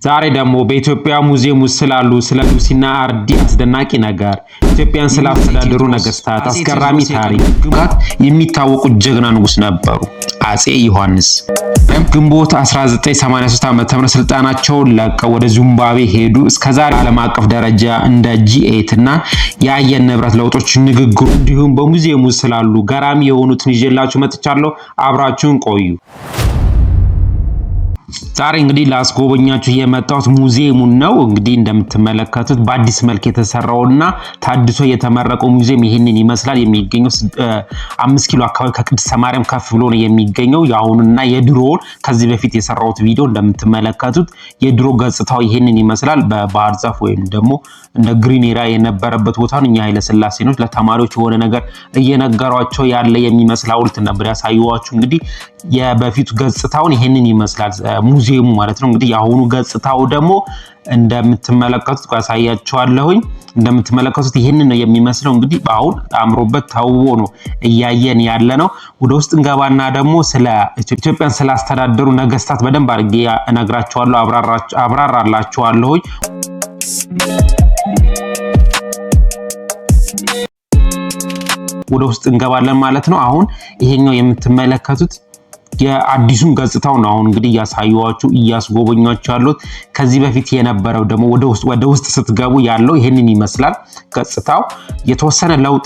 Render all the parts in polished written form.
ዛሬ ደግሞ በኢትዮጵያ ሙዚየም ውስጥ ስላሉ ስለ ሉሲና አርዲ አስደናቂ ነገር ኢትዮጵያን ስላስተዳደሩ ነገስታት አስገራሚ ታሪክ ጋር የሚታወቁ ጀግና ንጉስ ነበሩ አጼ ዮሐንስ። ግንቦት 1983 ዓ.ም ስልጣናቸውን ለቀው ወደ ዚምባብዌ ሄዱ። እስከዛሬ ዓለም አቀፍ ደረጃ እንደ G8 እና የአየር ንብረት ለውጦች ንግግሩ እንዲሁም በሙዚየም ውስጥ ስላሉ ገራሚ የሆኑትን ይዤላችሁ መጥቻለሁ። አብራችሁን ቆዩ። ዛሬ እንግዲህ ላስጎበኛችሁ የመጣሁት ሙዚየሙን ነው። እንግዲህ እንደምትመለከቱት በአዲስ መልክ የተሰራውና ታድሶ የተመረቀው ሙዚየም ይሄንን ይመስላል። የሚገኘው 5 ኪሎ አካባቢ ከቅድስተ ማርያም ከፍ ብሎ ነው የሚገኘው። ያሁንና የድሮውን ከዚህ በፊት የሰራሁት ቪዲዮ እንደምትመለከቱት የድሮ ገጽታው ይሄንን ይመስላል። በባህር ዛፍ ወይም ደግሞ እንደ ግሪን ኤሪያ የነበረበት ቦታ ነው። እኛ ኃይለ ሥላሴ ነው ለተማሪዎች የሆነ ነገር እየነገሯቸው ያለ የሚመስል ሐውልት ነበር ያሳዩዋችሁ። እንግዲህ የበፊቱ ገጽታውን ይሄንን ይመስላል ሙዚየሙ ማለት ነው። እንግዲህ የአሁኑ ገጽታው ደግሞ እንደምትመለከቱት ያሳያችኋለሁኝ። እንደምትመለከቱት ይሄንን ነው የሚመስለው። እንግዲህ አሁን አምሮበት ተውቦ ነው እያየን ያለ ነው። ወደ ውስጥ እንገባና ደግሞ ስለ ኢትዮጵያን ስላስተዳደሩ ነገስታት በደንብ አድርጌ እነግራችኋለሁ፣ አብራራላችኋለሁኝ። ወደ ውስጥ እንገባለን ማለት ነው። አሁን ይሄኛው የምትመለከቱት የአዲሱን ገጽታው ነው። አሁን እንግዲህ ያሳዩዋችሁ እያስጎበኛችሁ ያሉት ከዚህ በፊት የነበረው ደግሞ ወደ ውስጥ ስትገቡ ያለው ይሄንን ይመስላል። ገጽታው የተወሰነ ለውጥ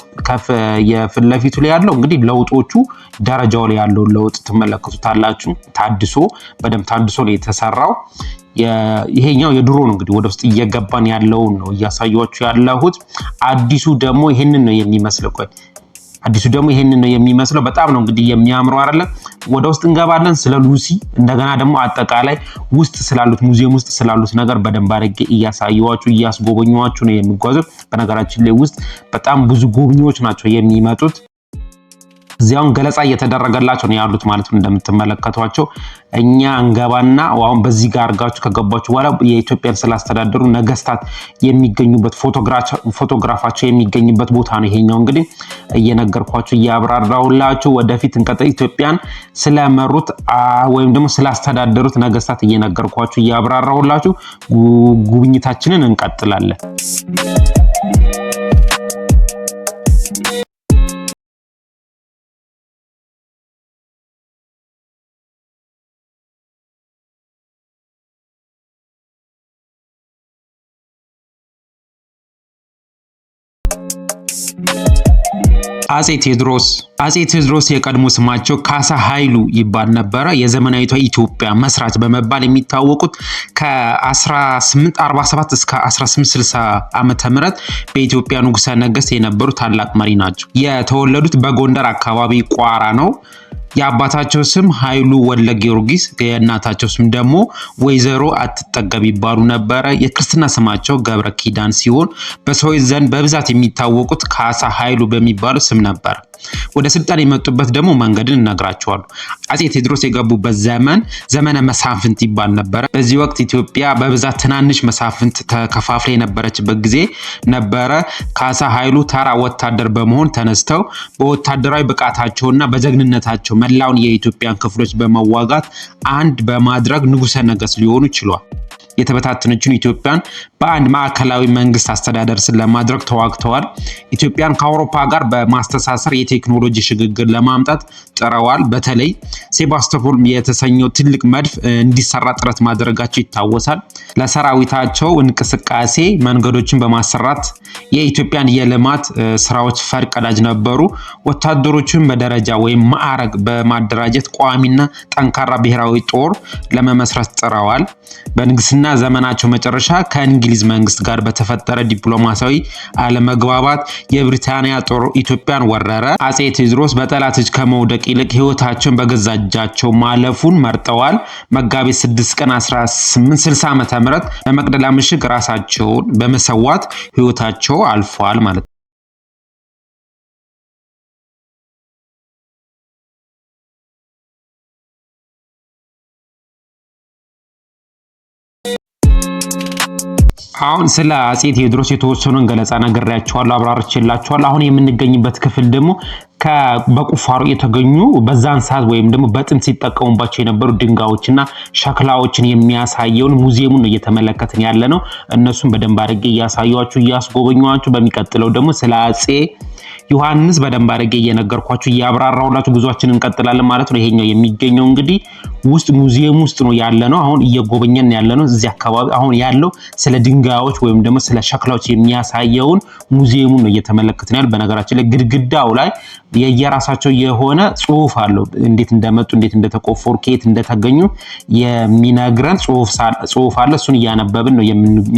የፊት ለፊቱ ላይ ያለው እንግዲህ ለውጦቹ ደረጃው ላይ ያለው ለውጥ ትመለከቱታላችሁ። ታድሶ በደንብ ታድሶ ነው የተሰራው። ይሄኛው የድሮ ነው። እንግዲህ ወደ ውስጥ እየገባን ያለው ነው እያሳዩዋችሁ ያለሁት። አዲሱ ደግሞ ይሄንን ነው የሚመስለው። አዲሱ ደግሞ ይሄንን ነው የሚመስለው። በጣም ነው እንግዲህ የሚያምረው አይደለ? ወደ ውስጥ እንገባለን። ስለ ሉሲ እንደገና ደግሞ አጠቃላይ ውስጥ ስላሉት ሙዚየም ውስጥ ስላሉት ነገር በደንብ አድርጌ እያሳየዋችሁ እያስጎበኘዋችሁ ነው የሚጓዘው። በነገራችን ላይ ውስጥ በጣም ብዙ ጎብኚዎች ናቸው የሚመጡት። እዚያውን ገለጻ እየተደረገላቸው ነው ያሉት ማለት ነው። እንደምትመለከቷቸው እኛ እንገባና አሁን በዚህ ጋር አርጋችሁ ከገባችሁ በኋላ የኢትዮጵያን ስላስተዳደሩ ነገስታት የሚገኙበት ፎቶግራፋቸው የሚገኝበት ቦታ ነው ይሄኛው። እንግዲህ እየነገርኳችሁ እያብራራሁላችሁ ወደፊት እንቀጥል። ኢትዮጵያን ስለመሩት ወይም ደግሞ ስላስተዳደሩት ነገስታት እየነገርኳችሁ እያብራራሁላችሁ ጉብኝታችንን እንቀጥላለን። አጼ ቴዎድሮስ የቀድሞ ስማቸው ካሳ ኃይሉ ይባል ነበረ። የዘመናዊቷ ኢትዮጵያ መስራች በመባል የሚታወቁት ከ1847 እስከ 1860 ዓመተ ምህረት በኢትዮጵያ ንጉሠ ነገሥት የነበሩ ታላቅ መሪ ናቸው። የተወለዱት በጎንደር አካባቢ ቋራ ነው። የአባታቸው ስም ኃይሉ ወልደ ጊዮርጊስ፣ የእናታቸው ስም ደግሞ ወይዘሮ አትጠገብ ይባሉ ነበረ። የክርስትና ስማቸው ገብረ ኪዳን ሲሆን በሰዎች ዘንድ በብዛት የሚታወቁት ካሳ ኃይሉ በሚባሉ ስም ነበር። ወደ ስልጣን የመጡበት ደግሞ መንገድን እነግራቸዋለሁ። አጼ ቴዎድሮስ የገቡበት ዘመነ መሳፍንት ይባል ነበረ። በዚህ ወቅት ኢትዮጵያ በብዛት ትናንሽ መሳፍንት ተከፋፍላ የነበረችበት ጊዜ ነበረ። ካሳ ኃይሉ ተራ ወታደር በመሆን ተነስተው በወታደራዊ ብቃታቸውና በጀግንነታቸው መላውን የኢትዮጵያን ክፍሎች በመዋጋት አንድ በማድረግ ንጉሠ ነገሥት ሊሆኑ ችሏል። የተበታተነችውን ኢትዮጵያን በአንድ ማዕከላዊ መንግስት አስተዳደር ስር ለማድረግ ተዋግተዋል። ኢትዮጵያን ከአውሮፓ ጋር በማስተሳሰር የቴክኖሎጂ ሽግግር ለማምጣት ጥረዋል። በተለይ ሴባስቶፖል የተሰኘው ትልቅ መድፍ እንዲሰራ ጥረት ማድረጋቸው ይታወሳል። ለሰራዊታቸው እንቅስቃሴ መንገዶችን በማሰራት የኢትዮጵያን የልማት ስራዎች ፈርቀዳጅ ነበሩ። ወታደሮችን በደረጃ ወይም ማዕረግ በማደራጀት ቋሚና ጠንካራ ብሔራዊ ጦር ለመመስረት ጥረዋል። በንግስና ዘመናቸው መጨረሻ ከእንግሊዝ መንግስት ጋር በተፈጠረ ዲፕሎማሲያዊ አለመግባባት የብሪታንያ ጦር ኢትዮጵያን ወረረ። አጼ ቴዎድሮስ በጠላት እጅ ከመውደቅ ይልቅ ህይወታቸውን በገዛ እጃቸው ማለፉን መርጠዋል። መጋቢት 6 ቀን 1860 ዓ.ም በመቅደላ ምሽግ ራሳቸውን በመሰዋት ህይወታቸው አልፏል ማለት ነው። አሁን ስለ አጼ ቴዎድሮስ የተወሰኑን ገለጻ ነግሬያችኋለሁ፣ አብራርቼላችኋለሁ። አሁን የምንገኝበት ክፍል ደግሞ በቁፋሮ የተገኙ በዛን ሰዓት ወይም ደግሞ በጥንት ሲጠቀሙባቸው የነበሩ ድንጋዮችና ሸክላዎችን የሚያሳየውን ሙዚየሙን ነው እየተመለከትን ያለ ነው። እነሱም በደንብ አድርጌ እያሳየኋችሁ እያስጎበኘኋችሁ፣ በሚቀጥለው ደግሞ ስለ አጼ ዮሐንስ በደንብ አድርጌ እየነገርኳችሁ እያብራራሁላችሁ ጉዟችንን እንቀጥላለን ማለት ነው። ይሄኛው የሚገኘው እንግዲህ ውስጥ ሙዚየም ውስጥ ነው ያለ ነው። አሁን እየጎበኘን ያለ ነው እዚህ አካባቢ። አሁን ያለው ስለ ድንጋዮች ወይም ደግሞ ስለ ሸክላዎች የሚያሳየውን ሙዚየሙን ነው እየተመለከትን ያለው። በነገራችን ላይ ግድግዳው ላይ የየራሳቸው የሆነ ጽሁፍ አለው። እንዴት እንደመጡ፣ እንዴት እንደተቆፈሩ፣ ከየት እንደተገኙ የሚነግረን ጽሁፍ አለ። እሱን እያነበብን ነው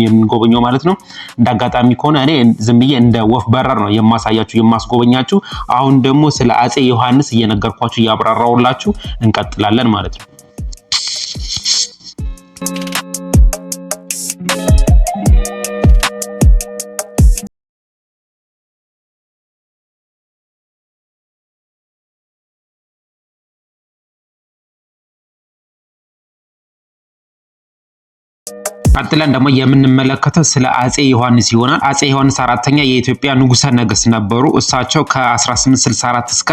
የምንጎበኘው ማለት ነው። እንዳጋጣሚ ከሆነ እኔ ዝም ብዬ እንደ ወፍ በረር ነው የማሳያችሁ የማስጎበኛችሁ። አሁን ደግሞ ስለ አጼ ዮሐንስ እየነገርኳችሁ እያብራራሁላችሁ እንቀጥላለን ማለት ነው። ቀጥለን ደግሞ የምንመለከተው ስለ አጼ ዮሐንስ ይሆናል። አጼ ዮሐንስ አራተኛ የኢትዮጵያ ንጉሠ ነገሥት ነበሩ። እሳቸው ከ1864 እስከ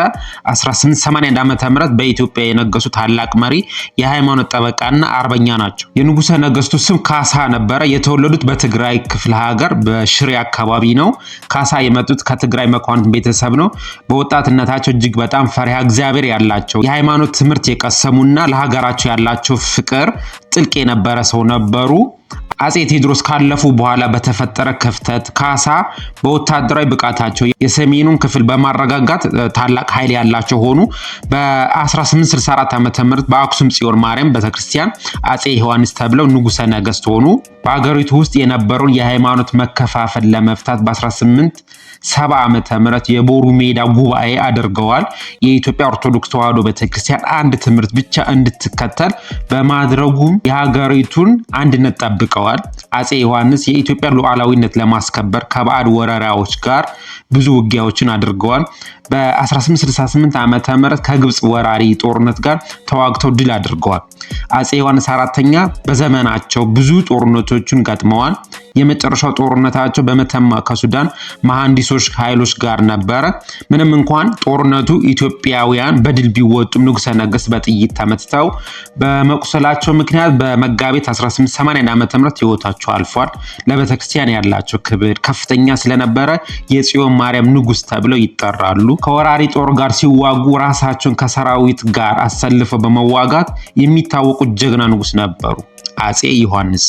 1881 ዓ.ም በኢትዮጵያ የነገሱ ታላቅ መሪ፣ የሃይማኖት ጠበቃና አርበኛ ናቸው። የንጉሠ ነገሥቱ ስም ካሳ ነበረ። የተወለዱት በትግራይ ክፍለ ሀገር በሽሬ አካባቢ ነው። ካሳ የመጡት ከትግራይ መኳንንት ቤተሰብ ነው። በወጣትነታቸው እጅግ በጣም ፈሪሃ እግዚአብሔር ያላቸው፣ የሃይማኖት ትምህርት የቀሰሙና ለሀገራቸው ያላቸው ፍቅር ጥልቅ የነበረ ሰው ነበሩ። አጼ ቴዎድሮስ ካለፉ በኋላ በተፈጠረ ክፍተት ካሳ በወታደራዊ ብቃታቸው የሰሜኑን ክፍል በማረጋጋት ታላቅ ኃይል ያላቸው ሆኑ። በ1864 ዓ.ም በአክሱም ጽዮን ማርያም ቤተክርስቲያን አጼ ዮሐንስ ተብለው ንጉሠ ነገሥት ሆኑ። በአገሪቱ ውስጥ የነበረውን የሃይማኖት መከፋፈል ለመፍታት በ1870 ዓ.ም የቦሩ ሜዳ ጉባኤ አድርገዋል። የኢትዮጵያ ኦርቶዶክስ ተዋሕዶ ቤተክርስቲያን አንድ ትምህርት ብቻ እንድትከተል በማድረጉም የሀገሪቱን አንድነት ጠብቀዋል። አጼ ዮሐንስ የኢትዮጵያ ሉዓላዊነት ለማስከበር ከባዕድ ወረራዎች ጋር ብዙ ውጊያዎችን አድርገዋል። በ1868 ዓ.ም ከግብጽ ወራሪ ጦርነት ጋር ተዋግተው ድል አድርገዋል። አጼ ዮሐንስ አራተኛ በዘመናቸው ብዙ ጦርነቶችን ገጥመዋል። የመጨረሻው ጦርነታቸው በመተማ ከሱዳን መሐንዲሶች ኃይሎች ጋር ነበረ። ምንም እንኳን ጦርነቱ ኢትዮጵያውያን በድል ቢወጡም ንጉሠ ነገሥት በጥይት ተመትተው በመቁሰላቸው ምክንያት በመጋቢት 1881 ዓ.ም ሕይወታቸው አልፏል። ለቤተክርስቲያን ያላቸው ክብር ከፍተኛ ስለነበረ የጽዮን ማርያም ንጉሥ ተብለው ይጠራሉ። ከወራሪ ጦር ጋር ሲዋጉ ራሳቸውን ከሰራዊት ጋር አሰልፈው በመዋጋት የሚታወቁ ጀግና ንጉሥ ነበሩ አጼ ዮሐንስ።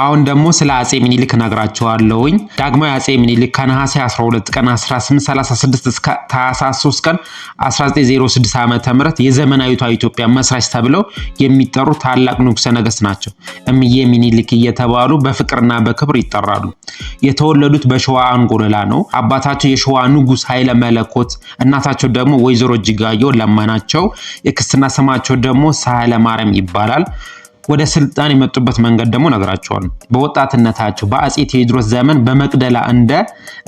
አሁን ደግሞ ስለ አጼ ሚኒሊክ ነግራቸዋለሁኝ። ዳግማዊ አጼ ሚኒሊክ ከነሐሴ 12 ቀን 1836 እስከ ታኅሳስ 3 ቀን 1906 ዓ.ም የዘመናዊቷ ኢትዮጵያ መስራች ተብለው የሚጠሩ ታላቅ ንጉሠ ነገሥት ናቸው። እምዬ ሚኒሊክ እየተባሉ በፍቅርና በክብር ይጠራሉ። የተወለዱት በሸዋ አንጎለላ ነው። አባታቸው የሸዋ ንጉሥ ኃይለ መለኮት፣ እናታቸው ደግሞ ወይዘሮ እጅጋየሁ ለማ ናቸው። የክርስትና ስማቸው ደግሞ ሳህለ ማርያም ይባላል። ወደ ስልጣን የመጡበት መንገድ ደግሞ ነግራቸዋለሁ። በወጣትነታቸው በአጼ ቴዎድሮስ ዘመን በመቅደላ እንደ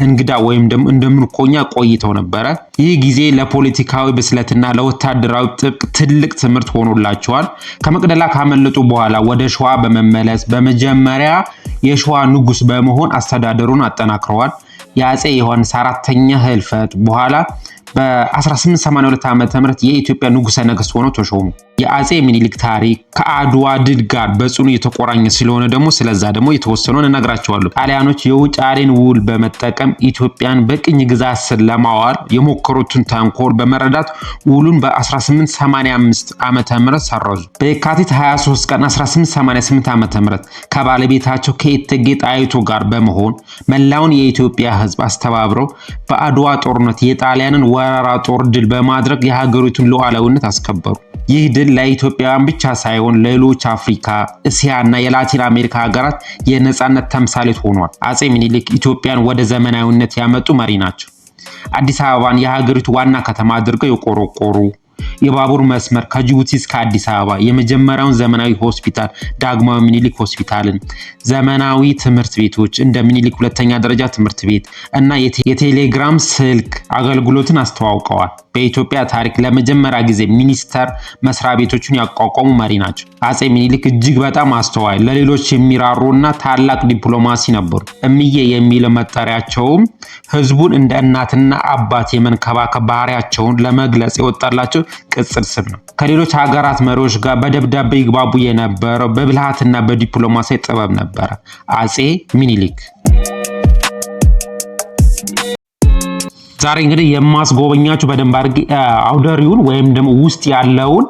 እንግዳ ወይም ደግሞ እንደ ምርኮኛ ቆይተው ነበረ። ይህ ጊዜ ለፖለቲካዊ ብስለትና ለወታደራዊ ጥብቅ ትልቅ ትምህርት ሆኖላቸዋል። ከመቅደላ ካመለጡ በኋላ ወደ ሸዋ በመመለስ በመጀመሪያ የሸዋ ንጉስ በመሆን አስተዳደሩን አጠናክረዋል። የአጼ ዮሐንስ አራተኛ ህልፈት በኋላ በ1882 ዓ.ም የኢትዮጵያ ንጉሠ ነገሥት ሆነው ተሾሙ። የአጼ ምኒልክ ታሪክ ከአድዋ ድል ጋር በጽኑ የተቆራኘ ስለሆነ ደግሞ ስለዛ ደግሞ የተወሰነውን እነግራቸዋለሁ። ጣሊያኖች የውጫሌን ውል በመጠቀም ኢትዮጵያን በቅኝ ግዛት ስር ለማዋል የሞከሩትን ተንኮል በመረዳት ውሉን በ1885 ዓ.ም ሰረዙ። በየካቲት 23 ቀን 1888 ዓ.ም ከባለቤታቸው ከእቴጌ ጣይቱ ጋር በመሆን መላውን የኢትዮጵያ ህዝብ አስተባብረው በአድዋ ጦርነት የጣሊያንን ወራራ ጦር ድል በማድረግ የሀገሪቱን ሉዓላዊነት አስከበሩ። ይህ ድል ለኢትዮጵያውያን ብቻ ሳይሆን ለሌሎች አፍሪካ፣ እስያ እና የላቲን አሜሪካ ሀገራት የነጻነት ተምሳሌት ሆኗል። አጼ ምኒልክ ኢትዮጵያን ወደ ዘመናዊነት ያመጡ መሪ ናቸው። አዲስ አበባን የሀገሪቱ ዋና ከተማ አድርገው የቆረቆሩ፣ የባቡር መስመር ከጅቡቲ እስከ አዲስ አበባ፣ የመጀመሪያውን ዘመናዊ ሆስፒታል ዳግማዊ ምኒልክ ሆስፒታልን፣ ዘመናዊ ትምህርት ቤቶች እንደ ምኒልክ ሁለተኛ ደረጃ ትምህርት ቤት እና የቴሌግራም ስልክ አገልግሎትን አስተዋውቀዋል። በኢትዮጵያ ታሪክ ለመጀመሪያ ጊዜ ሚኒስቴር መስሪያ ቤቶችን ያቋቋሙ መሪ ናቸው። አጼ ምኒልክ እጅግ በጣም አስተዋይ፣ ለሌሎች የሚራሩና ታላቅ ዲፕሎማሲ ነበሩ። እምዬ የሚል መጠሪያቸውም ህዝቡን እንደ እናትና አባት የመንከባከብ ባህሪያቸውን ለመግለጽ የወጣላቸው ቅጽል ስም ነው። ከሌሎች ሀገራት መሪዎች ጋር በደብዳቤ ይግባቡ የነበረው በብልሃትና በዲፕሎማሲ ጥበብ ነበረ። አጼ ምኒልክ ዛሬ እንግዲህ የማስጎበኛችሁ በደንብ አድርጌ አውደሪውን ወይም ደግሞ ውስጥ ያለውን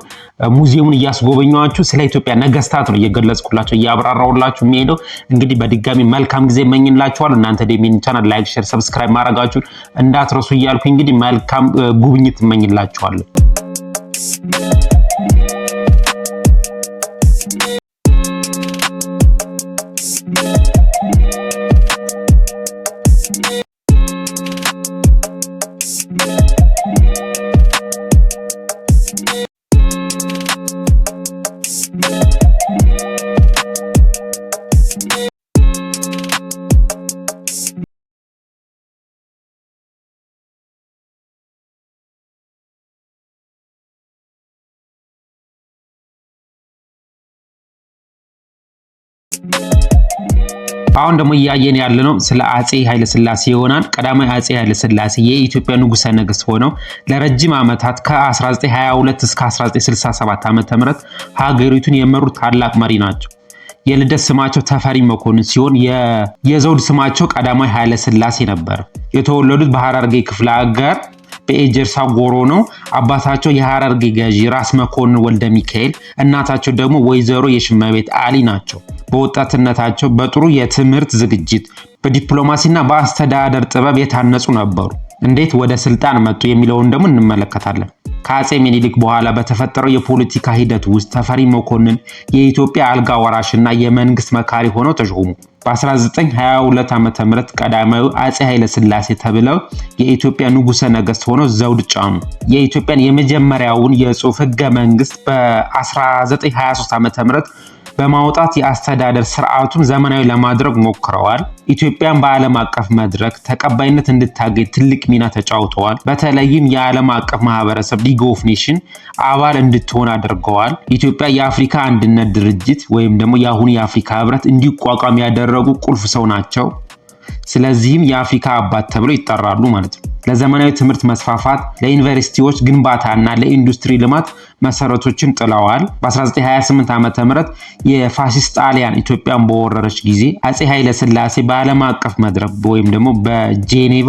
ሙዚየሙን እያስጎበኛችሁ ስለ ኢትዮጵያ ነገስታት ነው እየገለጽኩላችሁ እያብራራሁላችሁ የሚሄደው። እንግዲህ በድጋሚ መልካም ጊዜ እመኝላችኋለሁ። እናንተ ደሚን ቻናል ላይክ፣ ሼር፣ ሰብስክራይብ ማድረጋችሁን እንዳትረሱ እያልኩ እንግዲህ መልካም ጉብኝት እመኝላችኋለሁ። አሁን ደግሞ እያየን ያለነው ስለ አጼ ኃይለ ሥላሴ ይሆናል። ቀዳማዊ አጼ ኃይለ ሥላሴ የኢትዮጵያ ንጉሠ ነገሥት ሆነው ለረጅም ዓመታት ከ1922 እስከ 1967 ዓ.ም ሀገሪቱን የመሩ ታላቅ መሪ ናቸው። የልደት ስማቸው ተፈሪ መኮንን ሲሆን የዘውድ ስማቸው ቀዳማዊ ኃይለ ሥላሴ ነበር። የተወለዱት በሐረርጌ ክፍለ ሀገር በኤጀርሳ ጎሮ ነው። አባታቸው የሐረርጌ ገዢ ራስ መኮንን ወልደ ሚካኤል፣ እናታቸው ደግሞ ወይዘሮ የሽመቤት አሊ ናቸው። በወጣትነታቸው በጥሩ የትምህርት ዝግጅት በዲፕሎማሲና በአስተዳደር ጥበብ የታነጹ ነበሩ። እንዴት ወደ ስልጣን መጡ የሚለውን ደግሞ እንመለከታለን። ከአጼ ምኒልክ በኋላ በተፈጠረው የፖለቲካ ሂደት ውስጥ ተፈሪ መኮንን የኢትዮጵያ አልጋ ወራሽና የመንግስት መካሪ ሆነው ተሾሙ። በ1922 ዓ.ም ቀዳማዊ አጼ ኃይለ ሥላሴ ተብለው የኢትዮጵያ ንጉሠ ነገሥት ሆነው ዘውድ ጫኑ። የኢትዮጵያን የመጀመሪያውን የጽሑፍ ህገ መንግስት በ1923 ዓ.ም በማውጣት የአስተዳደር ስርዓቱን ዘመናዊ ለማድረግ ሞክረዋል። ኢትዮጵያን በዓለም አቀፍ መድረክ ተቀባይነት እንድታገኝ ትልቅ ሚና ተጫውተዋል። በተለይም የዓለም አቀፍ ማህበረሰብ ሊግ ኦፍ ኔሽን አባል እንድትሆን አድርገዋል። ኢትዮጵያ የአፍሪካ አንድነት ድርጅት ወይም ደግሞ የአሁኑ የአፍሪካ ህብረት እንዲቋቋም ያደረጉ ቁልፍ ሰው ናቸው። ስለዚህም የአፍሪካ አባት ተብለው ይጠራሉ ማለት ነው። ለዘመናዊ ትምህርት መስፋፋት፣ ለዩኒቨርሲቲዎች ግንባታና ለኢንዱስትሪ ልማት መሰረቶችን ጥለዋል። በ1928 ዓ.ም የፋሺስት ጣሊያን ኢትዮጵያን በወረረች ጊዜ አጼ ኃይለ ሥላሴ በዓለም አቀፍ መድረክ ወይም ደግሞ በጄኔቫ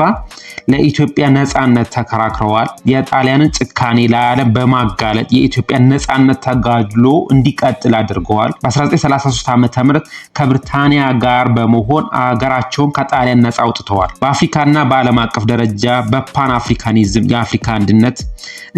ለኢትዮጵያ ነጻነት ተከራክረዋል። የጣሊያንን ጭካኔ ለዓለም በማጋለጥ የኢትዮጵያ ነጻነት ተጋድሎ እንዲቀጥል አድርገዋል። በ1933 ዓ.ም ከብሪታንያ ጋር በመሆን አገራቸውን ከጣሊያን ነጻ አውጥተዋል። በአፍሪካና በዓለም አቀፍ ደረጃ በፓን አፍሪካኒዝም የአፍሪካ አንድነት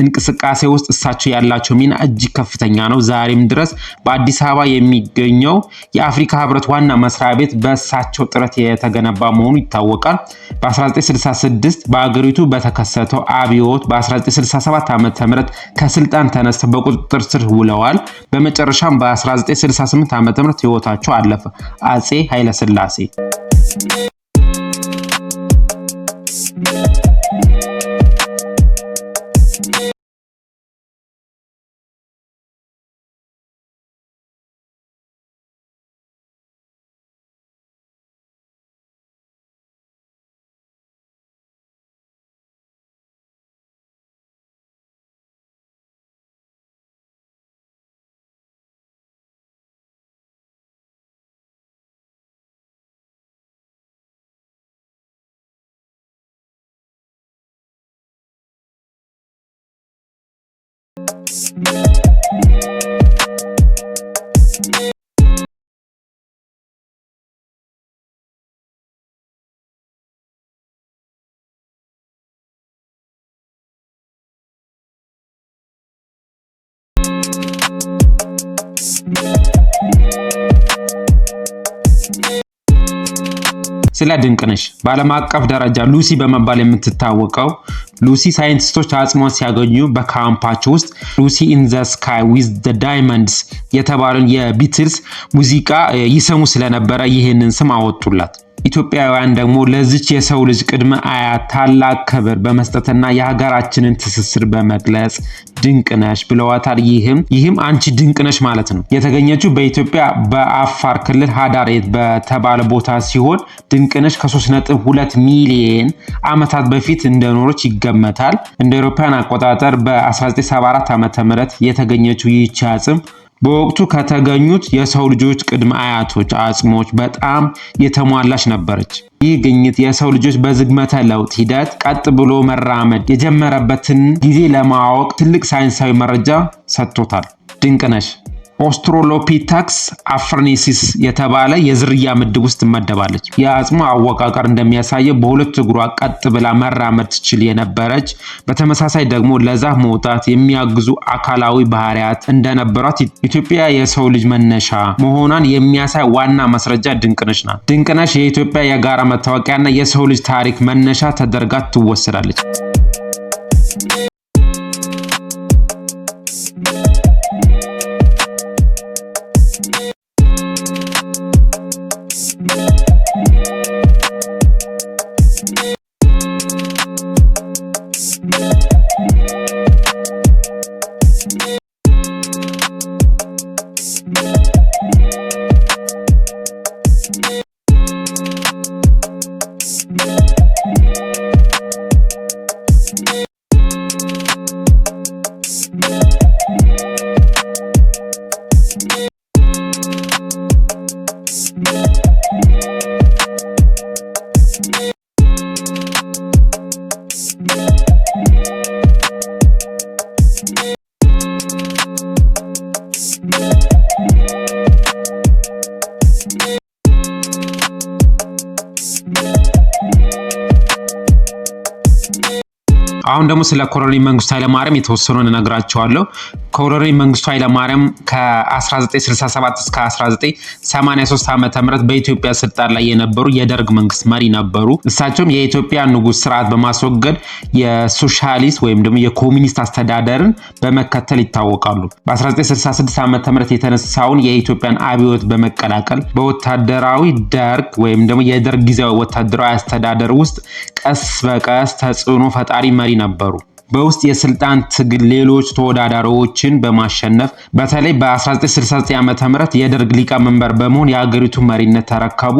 እንቅስቃሴ ውስጥ እሳቸው ያላቸው ሚና እጅግ ከፍተኛ ነው። ዛሬም ድረስ በአዲስ አበባ የሚገኘው የአፍሪካ ህብረት ዋና መስሪያ ቤት በእሳቸው ጥረት የተገነባ መሆኑ ይታወቃል። በ1966 በአገሪቱ በተከሰተው አብዮት በ1967 ዓ.ም ከስልጣን ተነስተው በቁጥጥር ስር ውለዋል። በመጨረሻም በ1968 ዓ.ም ህይወታቸው አለፈ። አፄ ኃይለ ሥላሴ ስለ ድንቅነሽ በዓለም አቀፍ ደረጃ ሉሲ በመባል የምትታወቀው ሉሲ ሳይንቲስቶች አጽሟን ሲያገኙ በካምፓቸው ውስጥ ሉሲ ኢን ዘ ስካይ ዊዝ ዘ ዳይመንድስ የተባለውን የቢትልስ ሙዚቃ ይሰሙ ስለነበረ ይህንን ስም አወጡላት። ኢትዮጵያውያን ደግሞ ለዚች የሰው ልጅ ቅድመ አያት ታላቅ ክብር በመስጠትና የሀገራችንን ትስስር በመግለጽ ድንቅነሽ ብለዋታል። ይህም አንቺ ድንቅነሽ ማለት ነው። የተገኘችው በኢትዮጵያ በአፋር ክልል ሀዳር በተባለ ቦታ ሲሆን ድንቅነሽ ከ3.2 ሚሊዮን ዓመታት በፊት እንደኖረች ይገመታል። እንደ አውሮፓውያን አቆጣጠር በ1974 ዓ.ም የተገኘችው ይህች አጽም በወቅቱ ከተገኙት የሰው ልጆች ቅድመ አያቶች አጽሞች በጣም የተሟላች ነበረች። ይህ ግኝት የሰው ልጆች በዝግመተ ለውጥ ሂደት ቀጥ ብሎ መራመድ የጀመረበትን ጊዜ ለማወቅ ትልቅ ሳይንሳዊ መረጃ ሰጥቶታል። ድንቅነሽ ኦስትራሎፒተክስ አፍሪካንሲስ የተባለ የዝርያ ምድብ ውስጥ ትመደባለች። የአጽሟ አወቃቀር እንደሚያሳየው በሁለት እግሯ ቀጥ ብላ መራመድ ትችል የነበረች፣ በተመሳሳይ ደግሞ ለዛፍ መውጣት የሚያግዙ አካላዊ ባህሪያት እንደነበሯት ኢትዮጵያ የሰው ልጅ መነሻ መሆኗን የሚያሳይ ዋና ማስረጃ ድንቅነሽ ናት። ድንቅነሽ የኢትዮጵያ የጋራ መታወቂያና የሰው ልጅ ታሪክ መነሻ ተደርጋ ትወሰዳለች። አሁን ደግሞ ስለ ኮሎኔል መንግስቱ ኃይለማርያም የተወሰነውን እነግራችኋለሁ። ኮሎኔል መንግስቱ ኃይለማርያም ከ1967 እስከ 1983 ዓ.ም በኢትዮጵያ ስልጣን ላይ የነበሩ የደርግ መንግስት መሪ ነበሩ። እሳቸውም የኢትዮጵያ ንጉስ ስርዓት በማስወገድ የሶሻሊስት ወይም ደግሞ የኮሚኒስት አስተዳደርን በመከተል ይታወቃሉ። በ1966 ዓ.ም የተነሳውን የኢትዮጵያን አብዮት በመቀላቀል በወታደራዊ ደርግ ወይም ደግሞ የደርግ ጊዜያዊ ወታደራዊ አስተዳደር ውስጥ ቀስ በቀስ ተጽዕኖ ፈጣሪ መሪ ነበሩ። በውስጥ የስልጣን ትግል ሌሎች ተወዳዳሪዎችን በማሸነፍ በተለይ በ1969 ዓ.ም የደርግ ሊቀመንበር በመሆን የሀገሪቱ መሪነት ተረከቡ።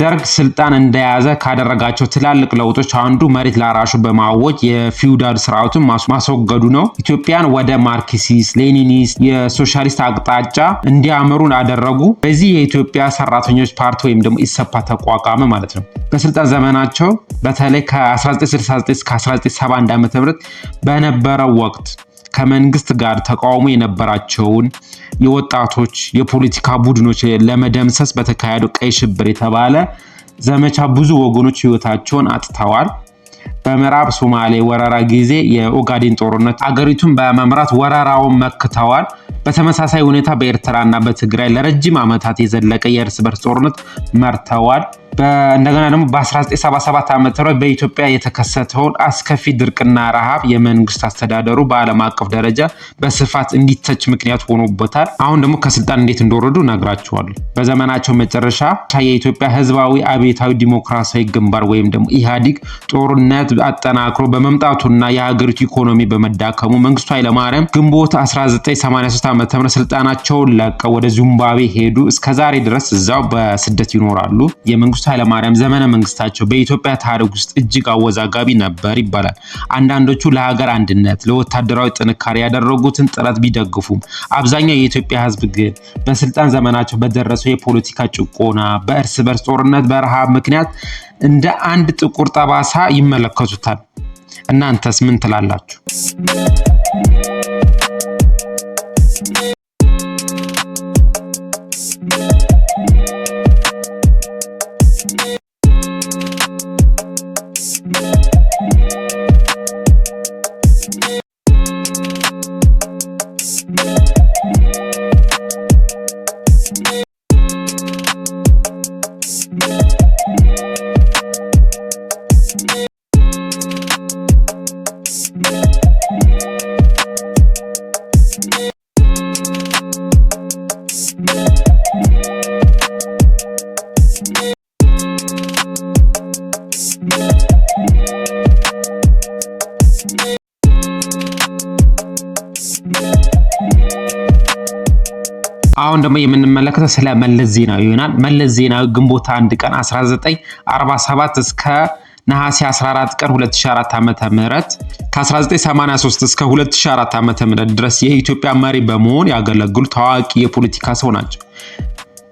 ደርግ ስልጣን እንደያዘ ካደረጋቸው ትላልቅ ለውጦች አንዱ መሬት ላራሹ በማወጅ የፊውዳል ስርዓቱን ማስወገዱ ነው። ኢትዮጵያን ወደ ማርክሲስት ሌኒኒስት የሶሻሊስት አቅጣጫ እንዲያመሩ አደረጉ። በዚህ የኢትዮጵያ ሰራተኞች ፓርቲ ወይም ደግሞ ኢሰፓ ተቋቋመ ማለት ነው። በስልጣን ዘመናቸው በተለይ ከ1969 እስከ 1971 ዓ.ም በነበረው ወቅት ከመንግስት ጋር ተቃውሞ የነበራቸውን የወጣቶች የፖለቲካ ቡድኖች ለመደምሰስ በተካሄደው ቀይ ሽብር የተባለ ዘመቻ ብዙ ወገኖች ህይወታቸውን አጥተዋል። በምዕራብ ሶማሌ ወረራ ጊዜ የኦጋዴን ጦርነት አገሪቱን በመምራት ወረራውን መክተዋል። በተመሳሳይ ሁኔታ በኤርትራና በትግራይ ለረጅም ዓመታት የዘለቀ የእርስ በርስ ጦርነት መርተዋል። እንደገና ደግሞ በ1977 ዓ.ም በኢትዮጵያ የተከሰተውን አስከፊ ድርቅና ረሃብ የመንግስት አስተዳደሩ በዓለም አቀፍ ደረጃ በስፋት እንዲተች ምክንያት ሆኖበታል። አሁን ደግሞ ከስልጣን እንዴት እንደወረዱ እነግራችኋለሁ። በዘመናቸው መጨረሻ የኢትዮጵያ ህዝባዊ አብዮታዊ ዲሞክራሲያዊ ግንባር ወይም ደግሞ ኢህአዴግ ጦርነት አጠናክሮ በመምጣቱና የሀገሪቱ ኢኮኖሚ በመዳከሙ መንግስቱ ኃይለማርያም ግንቦት 1983 ዓ.ም ስልጣናቸውን ለቀው ወደ ዚምባብዌ ሄዱ። እስከዛሬ ድረስ እዛው በስደት ይኖራሉ። የመንግስቱ ኃይለማርያም ዘመነ መንግስታቸው በኢትዮጵያ ታሪክ ውስጥ እጅግ አወዛጋቢ ነበር ይባላል። አንዳንዶቹ ለሀገር አንድነት፣ ለወታደራዊ ጥንካሬ ያደረጉትን ጥረት ቢደግፉም አብዛኛው የኢትዮጵያ ህዝብ ግን በስልጣን ዘመናቸው በደረሰው የፖለቲካ ጭቆና፣ በእርስ በርስ ጦርነት፣ በረሃብ ምክንያት እንደ አንድ ጥቁር ጠባሳ ይመለከቱታል። እናንተስ ምን ትላላችሁ? አሁን ደግሞ የምንመለከተው ስለ መለስ ዜናዊ ይሆናል። መለስ ዜናዊ ግንቦት 1 ቀን 1947 እስከ ነሐሴ 14 ቀን 2004 ዓ.ም ከ1983 እስከ 2004 ዓ.ም ድረስ የኢትዮጵያ መሪ በመሆን ያገለግሉ ታዋቂ የፖለቲካ ሰው ናቸው።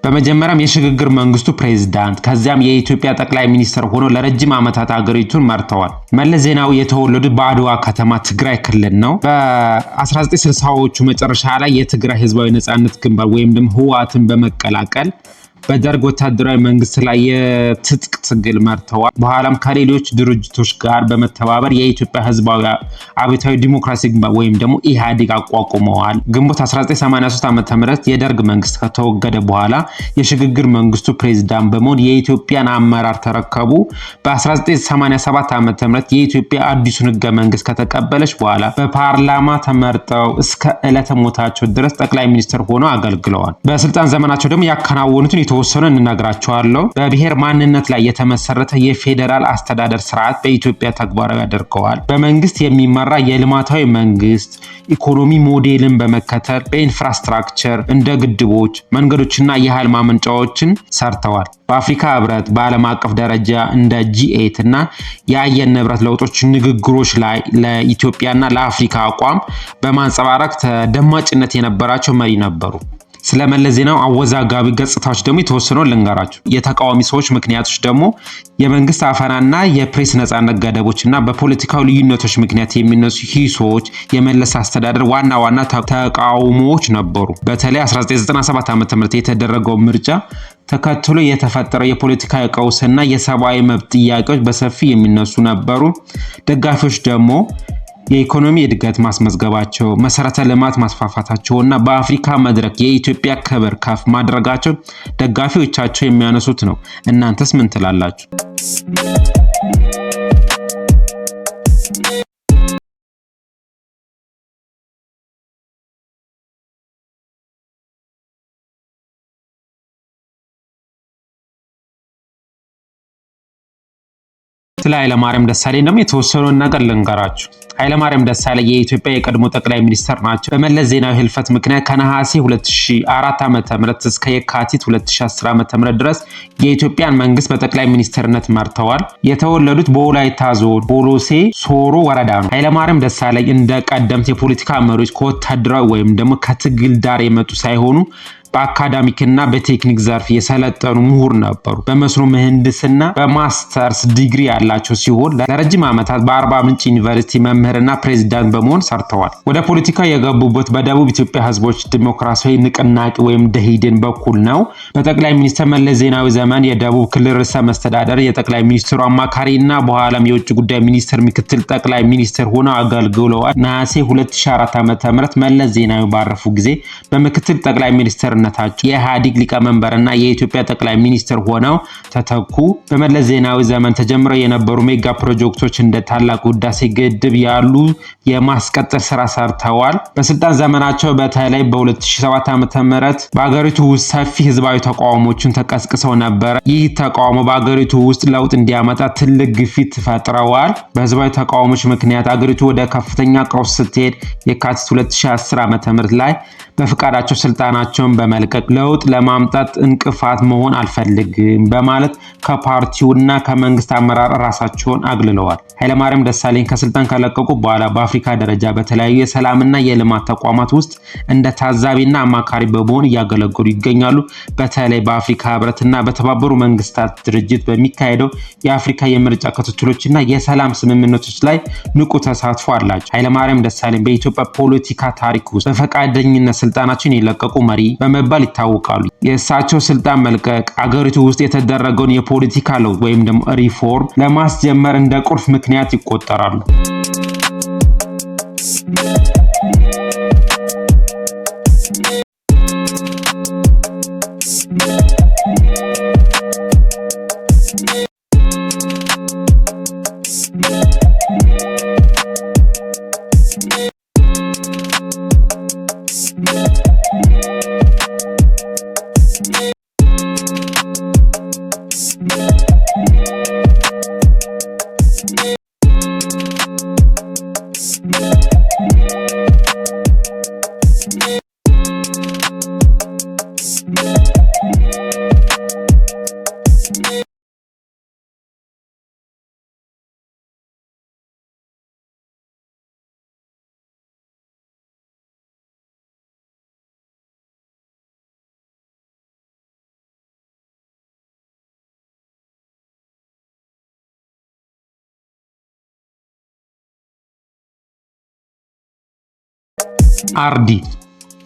በመጀመሪያም የሽግግር መንግስቱ ፕሬዝዳንት ከዚያም የኢትዮጵያ ጠቅላይ ሚኒስትር ሆነው ለረጅም ዓመታት አገሪቱን መርተዋል። መለስ ዜናዊ የተወለዱት በአድዋ ከተማ ትግራይ ክልል ነው። በ1960ዎቹ መጨረሻ ላይ የትግራይ ህዝባዊ ነጻነት ግንባር ወይም ደግሞ ህወሓትን በመቀላቀል በደርግ ወታደራዊ መንግስት ላይ የትጥቅ ትግል መርተዋል። በኋላም ከሌሎች ድርጅቶች ጋር በመተባበር የኢትዮጵያ ህዝባዊ አብዮታዊ ዲሞክራሲ ግንባር ወይም ደግሞ ኢህአዴግ አቋቁመዋል። ግንቦት 1983 ዓ.ም የደርግ መንግስት ከተወገደ በኋላ የሽግግር መንግስቱ ፕሬዝዳንት በመሆን የኢትዮጵያን አመራር ተረከቡ። በ1987 ዓ.ም የኢትዮጵያ አዲሱን ህገ መንግስት ከተቀበለች በኋላ በፓርላማ ተመርጠው እስከ ዕለተ ሞታቸው ድረስ ጠቅላይ ሚኒስትር ሆነው አገልግለዋል። በስልጣን ዘመናቸው ደግሞ ያከናወኑትን የተወሰነ እንነግራቸዋለሁ። በብሔር ማንነት ላይ የተመሰረተ የፌዴራል አስተዳደር ስርዓት በኢትዮጵያ ተግባራዊ አድርገዋል። በመንግስት የሚመራ የልማታዊ መንግስት ኢኮኖሚ ሞዴልን በመከተል በኢንፍራስትራክቸር እንደ ግድቦች፣ መንገዶችና የኃይል ማመንጫዎችን ሰርተዋል። በአፍሪካ ህብረት፣ በዓለም አቀፍ ደረጃ እንደ G8 እና የአየር ንብረት ለውጦች ንግግሮች ላይ ለኢትዮጵያና ለአፍሪካ አቋም በማንጸባረቅ ተደማጭነት የነበራቸው መሪ ነበሩ። ስለ መለስ ዜናዊ አወዛጋቢ ገጽታዎች ደግሞ የተወሰነው ልንገራችሁ። የተቃዋሚ ሰዎች ምክንያቶች ደግሞ የመንግስት አፈናና የፕሬስ ነጻነት ገደቦችና በፖለቲካዊ ልዩነቶች ምክንያት የሚነሱ ሂሶች የመለስ አስተዳደር ዋና ተቃውሞዎች ነበሩ። በተለይ 1997 ዓ.ም የተደረገው ምርጫ ተከትሎ የተፈጠረው የፖለቲካ ቀውስና የሰብአዊ መብት ጥያቄዎች በሰፊ የሚነሱ ነበሩ። ደጋፊዎች ደግሞ የኢኮኖሚ እድገት ማስመዝገባቸው፣ መሰረተ ልማት ማስፋፋታቸውና በአፍሪካ መድረክ የኢትዮጵያ ክብር ከፍ ማድረጋቸው ደጋፊዎቻቸው የሚያነሱት ነው። እናንተስ ምን ትላላችሁ? ስለ ኃይለማርያም ደሳለኝ ደግሞ የተወሰነውን ነገር ልንገራችሁ። ኃይለማርያም ደሳለኝ የኢትዮጵያ የቀድሞ ጠቅላይ ሚኒስትር ናቸው። በመለስ ዜናዊ ህልፈት ምክንያት ከነሐሴ 2004 ዓ.ም እስከ የካቲት 2010 ዓ.ም ድረስ የኢትዮጵያን መንግስት በጠቅላይ ሚኒስትርነት መርተዋል። የተወለዱት በወላይታ ዞን ቦሎሴ ሶሮ ወረዳ ነው። ኃይለማርያም ደሳለኝ እንደ ቀደምት የፖለቲካ መሪዎች ከወታደራዊ ወይም ደግሞ ከትግል ዳር የመጡ ሳይሆኑ በአካዳሚክና በቴክኒክ ዘርፍ የሰለጠኑ ምሁር ነበሩ። በመስኖ ምህንድስና በማስተርስ ዲግሪ ያላቸው ሲሆን ለረጅም ዓመታት በአርባ ምንጭ ዩኒቨርሲቲ መምህርና ፕሬዝዳንት በመሆን ሰርተዋል። ወደ ፖለቲካ የገቡበት በደቡብ ኢትዮጵያ ህዝቦች ዲሞክራሲያዊ ንቅናቄ ወይም ደኢህዴን በኩል ነው። በጠቅላይ ሚኒስትር መለስ ዜናዊ ዘመን የደቡብ ክልል ርዕሰ መስተዳደር፣ የጠቅላይ ሚኒስትሩ አማካሪና በኋላም የውጭ ጉዳይ ሚኒስትር ምክትል ጠቅላይ ሚኒስትር ሆነው አገልግለዋል። ነሐሴ 2004 ዓ.ም መለስ ዜናዊ ባረፉ ጊዜ በምክትል ጠቅላይ ሚኒስትርነታቸው የኢህአዴግ ሊቀመንበርና የኢትዮጵያ ጠቅላይ ሚኒስትር ሆነው ተተኩ። በመለስ ዜናዊ ዘመን ተጀምረው የነበሩ ሜጋ ፕሮጀክቶች እንደ ታላቁ ህዳሴ ግድብ ያሉ የማስቀጠል ስራ ሰርተዋል። በስልጣን ዘመናቸው በተለይ በ2007 ዓ.ም በአገሪቱ ውስጥ ሰፊ ህዝባዊ ተቃውሞችን ተቀስቅሰው ነበር። ይህ ተቃውሞ በአገሪቱ ውስጥ ለውጥ እንዲያመጣ ትልቅ ግፊት ፈጥረዋል። በህዝባዊ ተቃውሞች ምክንያት አገሪቱ ወደ ከፍተኛ ቀውስ ስትሄድ የካቲት 2010 ዓ.ም ላይ በፍቃዳቸው ስልጣናቸውን በመልቀቅ ለውጥ ለማምጣት እንቅፋት መሆን አልፈልግም በማለት ከፓርቲውና ከመንግስት አመራር ራሳቸውን አግልለዋል። ኃይለማርያም ደሳለኝ ከስልጣን ከለቀቁ በኋላ በአፍሪካ ደረጃ በተለያዩ የሰላምና የልማት ተቋማት ውስጥ እንደ ታዛቢና አማካሪ በመሆን እያገለገሉ ይገኛሉ። በተለይ በአፍሪካ ህብረትና በተባበሩ መንግስታት ድርጅት በሚካሄደው የአፍሪካ የምርጫ ክትትሎችና የሰላም ስምምነቶች ላይ ንቁ ተሳትፎ አላቸው። ኃይለማርያም ደሳለኝ በኢትዮጵያ ፖለቲካ ታሪክ ውስጥ በፈቃደኝነት ስልጣናቸውን የለቀቁ መሪ በመባል ይታወቃሉ። የእሳቸው ስልጣን መልቀቅ አገሪቱ ውስጥ የተደረገውን የፖለቲካ ለውጥ ወይም ደግሞ ሪፎርም ለማስጀመር እንደ ቁልፍ ምክንያት ይቆጠራሉ።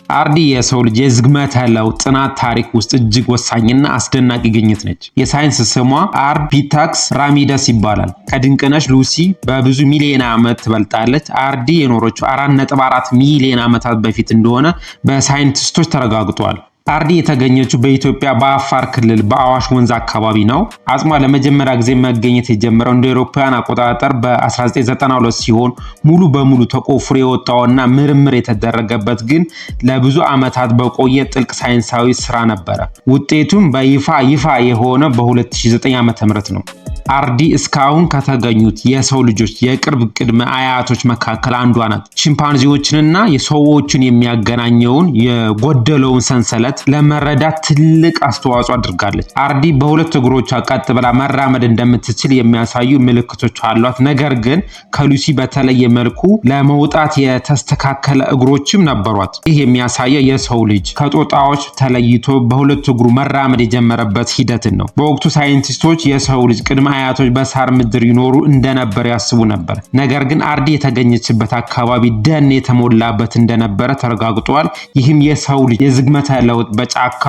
አርዲ የሰው ልጅ የዝግመተ ለውጥ ጥናት ታሪክ ውስጥ እጅግ ወሳኝና አስደናቂ ግኝት ነች። የሳይንስ ስሟ አርቢታክስ ራሚደስ ይባላል። ከድንቅነሽ ሉሲ በብዙ ሚሊዮን ዓመት ትበልጣለች። አርዲ የኖረችው 4.4 ሚሊዮን ዓመታት በፊት እንደሆነ በሳይንቲስቶች ተረጋግጧል። አርዲ የተገኘችው በኢትዮጵያ በአፋር ክልል በአዋሽ ወንዝ አካባቢ ነው። አጽሟ ለመጀመሪያ ጊዜ መገኘት የጀመረው እንደ አውሮፓውያን አቆጣጠር በ1992 ሲሆን ሙሉ በሙሉ ተቆፍሮ የወጣውና ምርምር የተደረገበት ግን ለብዙ ዓመታት በቆየ ጥልቅ ሳይንሳዊ ስራ ነበረ። ውጤቱም በይፋ የሆነ በ2009 ዓ.ም ነው። አርዲ እስካሁን ከተገኙት የሰው ልጆች የቅርብ ቅድመ አያቶች መካከል አንዷ ናት። ቺምፓንዚዎችንና የሰዎችን የሚያገናኘውን የጎደለውን ሰንሰለት ለመረዳት ትልቅ አስተዋጽኦ አድርጋለች። አርዲ በሁለት እግሮቿ ቀጥ ብላ መራመድ እንደምትችል የሚያሳዩ ምልክቶች አሏት። ነገር ግን ከሉሲ በተለየ መልኩ ለመውጣት የተስተካከለ እግሮችም ነበሯት። ይህ የሚያሳየው የሰው ልጅ ከጦጣዎች ተለይቶ በሁለት እግሩ መራመድ የጀመረበት ሂደትን ነው። በወቅቱ ሳይንቲስቶች የሰው ልጅ ቅድመ አያቶች በሳር ምድር ይኖሩ እንደነበር ያስቡ ነበር። ነገር ግን አርዲ የተገኘችበት አካባቢ ደን የተሞላበት እንደነበረ ተረጋግጧል። ይህም የሰው ልጅ የዝግመተ ለውጥ በጫካ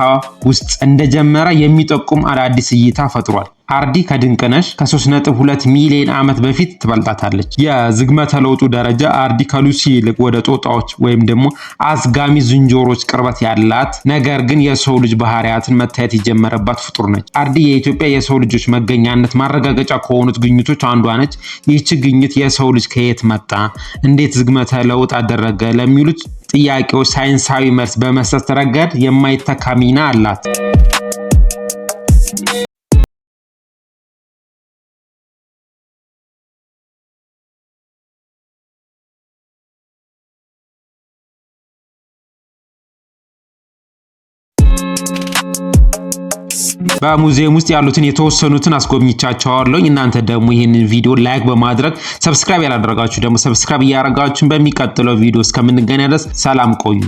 ውስጥ እንደጀመረ የሚጠቁም አዳዲስ እይታ ፈጥሯል። አርዲ ከድንቅነሽ ከ3.2 ሚሊዮን ዓመት በፊት ትበልጣታለች። የዝግመተ ለውጡ ደረጃ አርዲ ከሉሲ ይልቅ ወደ ጦጣዎች ወይም ደግሞ አዝጋሚ ዝንጀሮች ቅርበት ያላት ነገር ግን የሰው ልጅ ባህሪያትን መታየት የጀመረባት ፍጡር ነች። አርዲ የኢትዮጵያ የሰው ልጆች መገኛነት ማረጋገጫ ከሆኑት ግኝቶች አንዷ ነች። ይህች ግኝት የሰው ልጅ ከየት መጣ፣ እንዴት ዝግመተ ለውጥ አደረገ ለሚሉት ጥያቄዎች ሳይንሳዊ መልስ በመስጠት ረገድ የማይተካ ሚና አላት። በሙዚየም ውስጥ ያሉትን የተወሰኑትን አስጎብኝቻችኋለሁ። እናንተ ደግሞ ይሄንን ቪዲዮ ላይክ በማድረግ ሰብስክራይብ ያላደረጋችሁ ደግሞ ሰብስክራይብ እያደረጋችሁ በሚቀጥለው ቪዲዮ እስከምንገናኝ ድረስ ሰላም ቆዩ።